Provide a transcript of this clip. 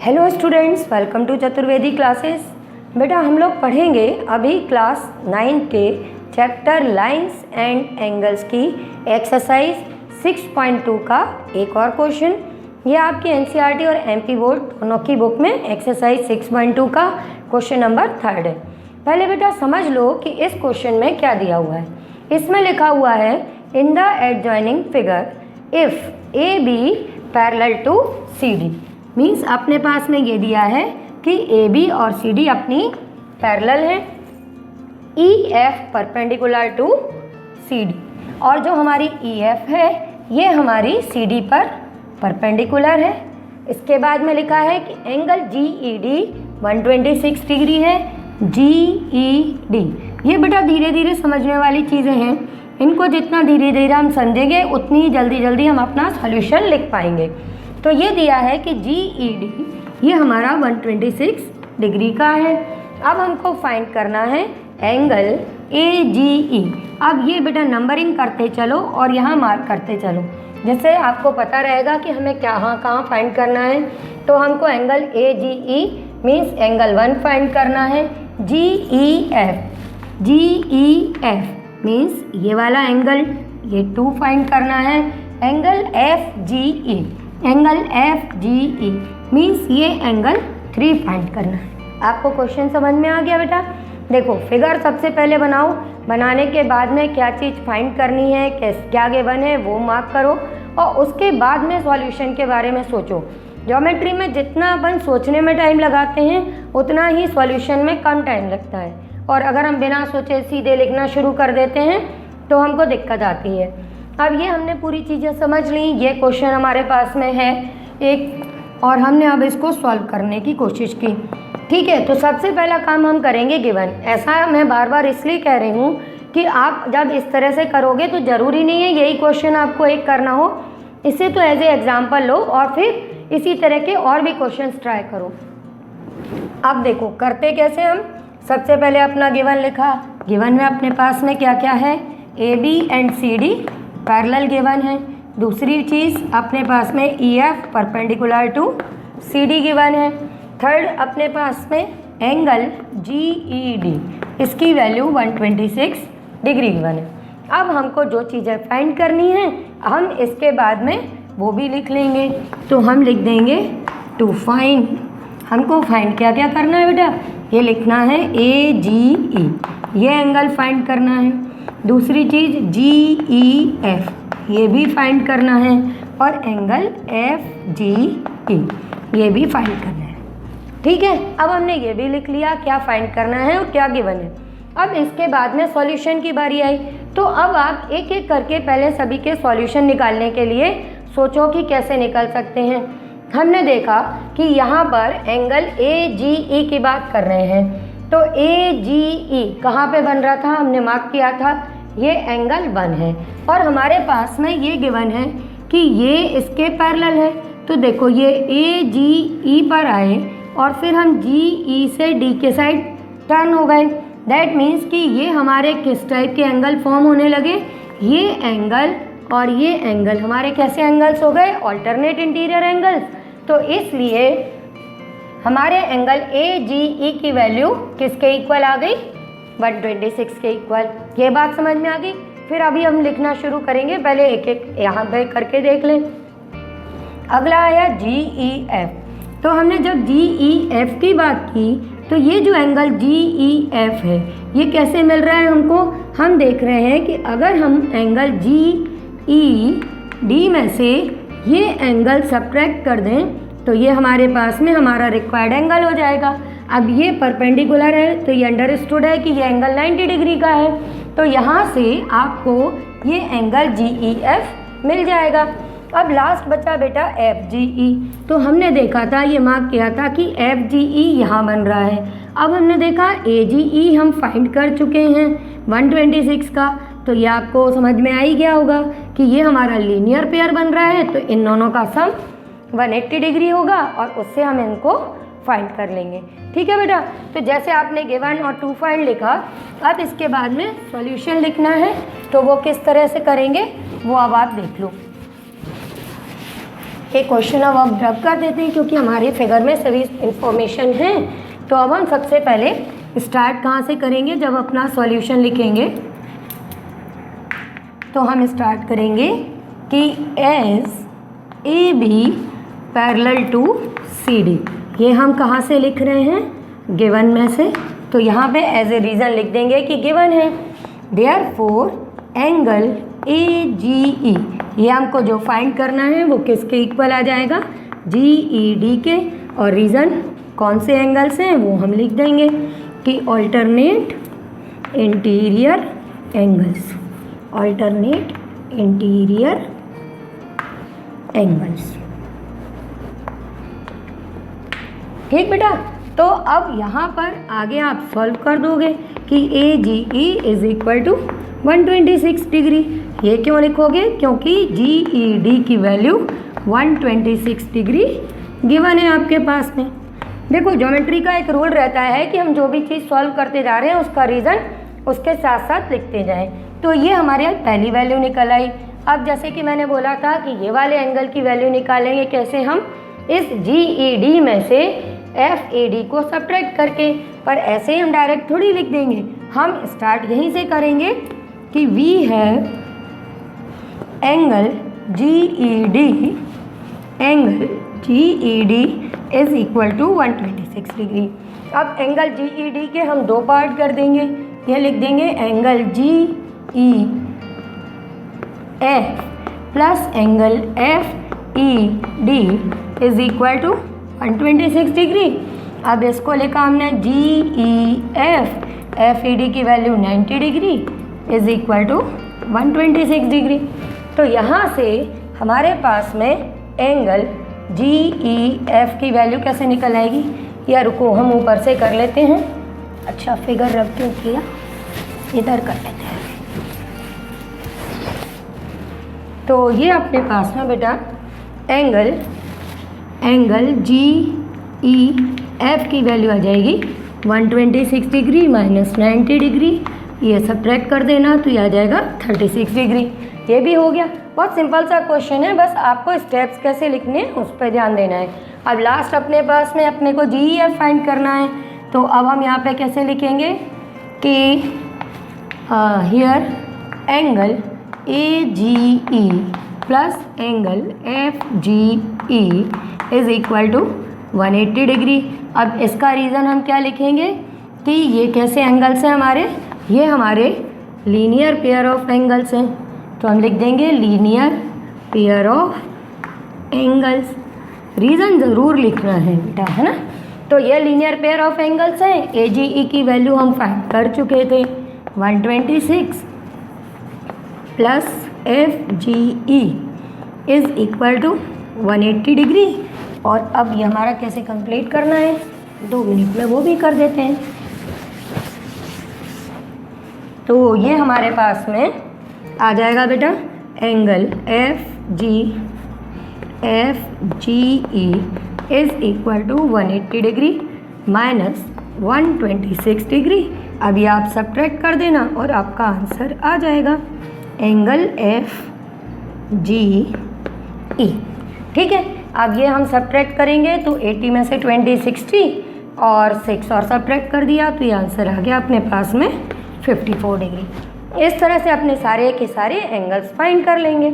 Hello students, welcome to Chaturvedi classes. बेटा हम लोग पढ़ेंगे अभी क्लास 9 के चैप्टर लाइंस एंड एंगल्स की एक्सरसाइज 6.2 का एक और क्वेश्चन। ये आपकी एनसीईआरटी और एमपी बोर्ड दोनों की बुक में एक्सरसाइज 6.2 का क्वेश्चन नंबर 3 है। पहले बेटा समझ लो कि इस क्वेश्चन में क्या दिया हुआ है। इसमें लिखा हुआ है in the adjoining figure if A B parallel to C D. Means अपने पास में ये दिया है कि ए बी और सी डी अपनी पैरेलल है, E F perpendicular to C D, और जो हमारी ई एफ है ये हमारी सी डी पर परपेंडिकुलर है। इसके बाद में लिखा है कि angle G E D 126 degree है। जी ई डी ये बेटा धीरे धीरे समझने वाली चीज़ें हैं, इनको जितना धीरे धीरे हम समझेंगे उतनी ही जल्दी हम अपना सॉल्यूशन लिख पाएंगे। तो ये दिया है कि जी ई डी ये हमारा 126 डिग्री का है। अब हमको फाइंड करना है एंगल ए जी ई। अब ये बेटा नंबरिंग करते चलो और यहाँ मार्क करते चलो, जैसे आपको पता रहेगा कि हमें कहाँ फाइंड करना है। तो हमको angle A G E means angle 1 find करना है। जी ई एफ मीन्स ये वाला एंगल, ये 2 फाइंड करना है। Angle F G E, angle F G E means ये एंगल 3 फाइंड करना है। आपको क्वेश्चन समझ में आ गया बेटा? देखो फिगर सबसे पहले बनाओ, बनाने के बाद में क्या चीज़ फाइंड करनी है, क्या गिवन है वो मार्क करो, और उसके बाद में सॉल्यूशन के बारे में सोचो। ज्योमेट्री में जितना अपन सोचने में टाइम लगाते हैं उतना ही सॉल्यूशन में कम टाइम लगता है, और अगर हम बिना सोचे सीधे लिखना शुरू कर देते हैं तो हमको दिक्कत आती है। अब ये हमने पूरी चीज़ें समझ ली, ये क्वेश्चन हमारे पास में है एक, और हमने अब इसको सॉल्व करने की कोशिश की। ठीक है, तो सबसे पहला काम हम करेंगे गिवन। ऐसा मैं बार बार इसलिए कह रही हूँ कि आप जब इस तरह से करोगे तो ज़रूरी नहीं है यही क्वेश्चन आपको एक करना हो, इसे तो एज ए एग्जाम्पल लो और फिर इसी तरह के और भी क्वेश्चन ट्राई करो। अब देखो करते कैसे हम। सबसे पहले अपना गिवन लिखा, गिवन में अपने पास में क्या क्या है, A B and C D parallel given है। दूसरी चीज़ अपने पास में E F perpendicular to C D given है। थर्ड अपने पास में एंगल जी ई डी, इसकी वैल्यू 126 डिग्री गिवन है। अब हमको जो चीज़ें फाइंड करनी है हम इसके बाद में वो भी लिख लेंगे। तो हम लिख देंगे टू फाइंड, हमको फाइंड क्या क्या करना है बेटा, ये लिखना है ए जी ई, ये एंगल फाइंड करना है। दूसरी चीज़ जी ई एफ, ये भी फाइंड करना है, और एंगल एफ जी ई ये भी फाइंड करना है। ठीक है, अब हमने ये भी लिख लिया क्या फाइंड करना है और क्या गिवन है। अब इसके बाद में सॉल्यूशन की बारी आई, तो अब आप एक एक करके पहले सभी के सॉल्यूशन निकालने के लिए सोचो कि कैसे निकल सकते हैं। हमने देखा कि यहाँ पर एंगल ए जी ई की बात कर रहे हैं, तो ए जी ई कहाँ पे बन रहा था, हमने मार्क किया था, ये एंगल 1 है, और हमारे पास में ये गिवन है कि ये इसके पैरेलल है। तो देखो ये ए जी ई पर आए और फिर हम जी ई से डी के साइड टर्न हो गए। दैट मीन्स कि ये हमारे किस टाइप के एंगल फॉर्म होने लगे, ये एंगल और ये एंगल हमारे कैसे एंगल्स हो गए, ऑल्टरनेट इंटीरियर एंगल्स। तो इसलिए हमारे एंगल ए जी ई की वैल्यू किसके इक्वल आ गई, 126 के इक्वल। ये बात समझ में आ गई। फिर अभी हम लिखना शुरू करेंगे, पहले एक एक यहाँ पे करके देख लें। अगला आया जी ई एफ। तो हमने जब जी ई एफ की बात की तो ये जो एंगल जी ई एफ है ये कैसे मिल रहा है हमको, हम देख रहे हैं कि अगर हम एंगल जी ई डी में से ये एंगल सब्ट्रैक्ट कर दें तो ये हमारे पास में हमारा रिक्वायर्ड एंगल हो जाएगा। अब ये परपेंडिकुलर है तो ये अंडरस्टूड है कि ये एंगल 90 डिग्री का है, तो यहाँ से आपको ये एंगल जी ई एफ मिल जाएगा। अब लास्ट बचा बेटा एफ जी ई। तो हमने देखा था, ये मार्क किया था कि एफ जी ई यहाँ बन रहा है। अब हमने देखा ए जी ई हम फाइंड कर चुके हैं 126 का, तो ये आपको समझ में आ ही गया होगा कि ये हमारा लीनियर पेयर बन रहा है, तो इन दोनों का सम 180 डिग्री होगा और उससे हम इनको फाइंड कर लेंगे। ठीक है बेटा, तो जैसे आपने गिवन और टू फाइंड लिखा, अब इसके बाद में सॉल्यूशन लिखना है, तो वो किस तरह से करेंगे वो अब आप देख लो। ये क्वेश्चन अब हम रब कर देते हैं क्योंकि हमारे फिगर में सभी इंफॉर्मेशन है। तो अब हम सबसे पहले स्टार्ट कहाँ से करेंगे, जब अपना सॉल्यूशन लिखेंगे तो हम स्टार्ट करेंगे कि as A B parallel to C D. ये हम कहाँ से लिख रहे हैं, गिवन में से। तो यहाँ पे एज ए रीज़न लिख देंगे कि गिवन है। देयरफॉर एंगल ए जी ई, ये हमको जो फाइंड करना है वो किसके इक्वल आ जाएगा, जी ई डी के। और रीज़न कौन से एंगल्स हैं वो हम लिख देंगे कि alternate interior angles, alternate interior angles. ठीक बेटा, तो अब यहाँ पर आगे आप सॉल्व कर दोगे कि A G E is equal to 126 degree. ये क्यों लिखोगे, क्योंकि जी ई डी की वैल्यू 126 डिग्री गिवन है आपके पास में। देखो ज्योमेट्री का एक रूल रहता है कि हम जो भी चीज़ सॉल्व करते जा रहे हैं उसका रीज़न उसके साथ साथ लिखते जाएं। तो ये हमारे पहली वैल्यू निकल आई। अब जैसे कि मैंने बोला था कि ये वाले एंगल की वैल्यू निकालेंगे कैसे, हम इस जी ई डी में से एफ ए डी को सब्ट्रैक्ट करके। पर ऐसे ही हम डायरेक्ट थोड़ी लिख देंगे, हम स्टार्ट यहीं से करेंगे कि वी है angle G E D, angle G E D is equal to 126 degree. अब एंगल जी ई डी के हम दो पार्ट कर देंगे, ये लिख देंगे angle G E F plus angle F E D is equal to 126 degree. अब इसको लिखा हमने G E F E D की value 90 degree is equal to 126 degree. तो यहाँ से हमारे पास में एंगल जी ई एफ की वैल्यू कैसे निकल आएगी, या रुको हम ऊपर से कर लेते हैं। अच्छा फिगर रब क्यों किया, इधर कर लेते हैं। तो ये अपने पास में बेटा एंगल जी ई एफ की वैल्यू आ जाएगी 126 डिग्री माइनस 90 डिग्री। ये सब्ट्रैक्ट कर देना तो ये आ जाएगा 36 डिग्री। ये भी हो गया। बहुत सिंपल सा क्वेश्चन है, बस आपको स्टेप्स कैसे लिखने हैं उस पर ध्यान देना है। अब लास्ट अपने पास में अपने को जी ई एफ फाइंड करना है। तो अब हम यहाँ पे कैसे लिखेंगे कि here angle A G E plus angle F G E is equal to 180 degree. अब इसका रीज़न हम क्या लिखेंगे कि ये कैसे एंगल्स हैं हमारे, ये हमारे लीनियर पेयर ऑफ एंगल्स हैं। तो हम लिख देंगे linear pair of angles. Reason ज़रूर लिखना है बेटा, है ना। तो ये लीनियर पेयर ऑफ एंगल्स हैं। ए जी ई की वैल्यू हम फाइंड कर चुके थे 126 plus F G E is equal to 180 degree. और अब ये हमारा कैसे कंप्लीट करना है, 2 मिनट में वो भी कर देते हैं। तो ये हमारे पास में आ जाएगा बेटा angle F G E is equal to 180 degree minus 126 degree. अभी आप सब्ट्रैक्ट कर देना और आपका आंसर आ जाएगा एंगल एफ जी ई। ठीक है, अब ये हम सब्ट्रैक्ट करेंगे तो 80 में से 20 60 और 6 और सब्ट्रैक्ट कर दिया तो ये आंसर आ गया अपने पास में 54 डिग्री। इस तरह से अपने सारे के सारे एंगल्स फाइंड कर लेंगे।